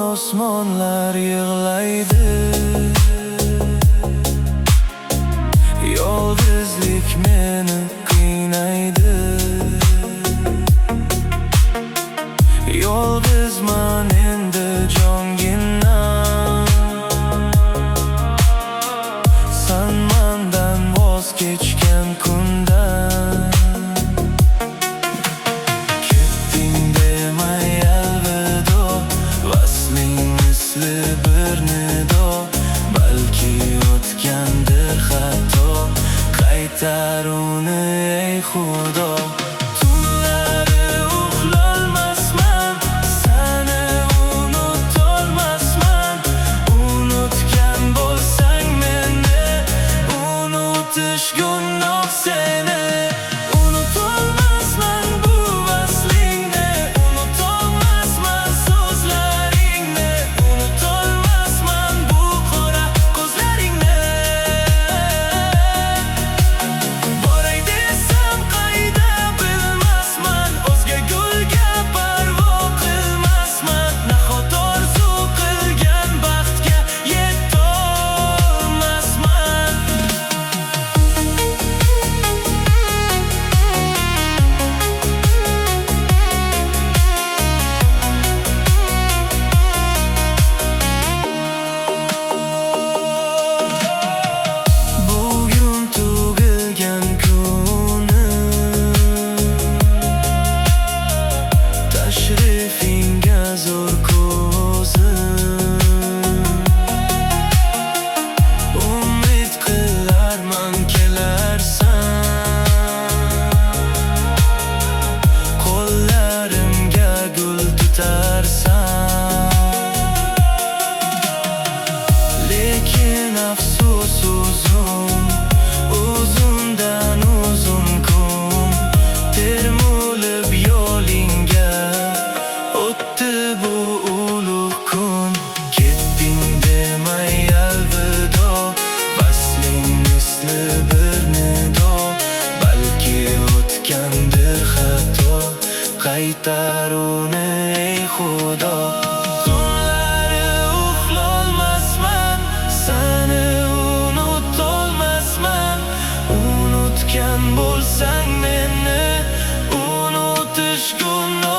osmonlar yig'laydi. Yolg'izlik meni qiynaydi. Yolg'izman endi jongina. San mendan voz kechgan kundan ketding demay alvido. Vasling misli bir nido. Balki o'tgandir xato, qaytar uni ey Xudo. Tunlari uxlolmasman, seni unutolmasman. Unutgan bo'lsang meni, unutish gunoh seni. Unutolmasman bu vaslingni, unutolmasman so'zlaringni, unutolmasman bu qora ko'zlaringni. Boray desam qayda bilmasman, o'zga gulga parvo qilmasman. Nahot orzu qilgan baxtga yetolmasman. Bugun tug'ilgan kunim, tashrifingga zo'r ko'zim. Umid qilarman kelarsan, qo'llarimga gul tutarsan. Lekin afsus uzundan uzun kun termulib yo'lingga o'tdi bu ulug' kun. Ketding demay alvido. Vasling misli bir nido. Balki o'tgandir xato, qaytar uni ey Xudo. Tunlari uxlolmasman, seni unutolmasman. Unutgan bo'lsang meni, unutish gunoh.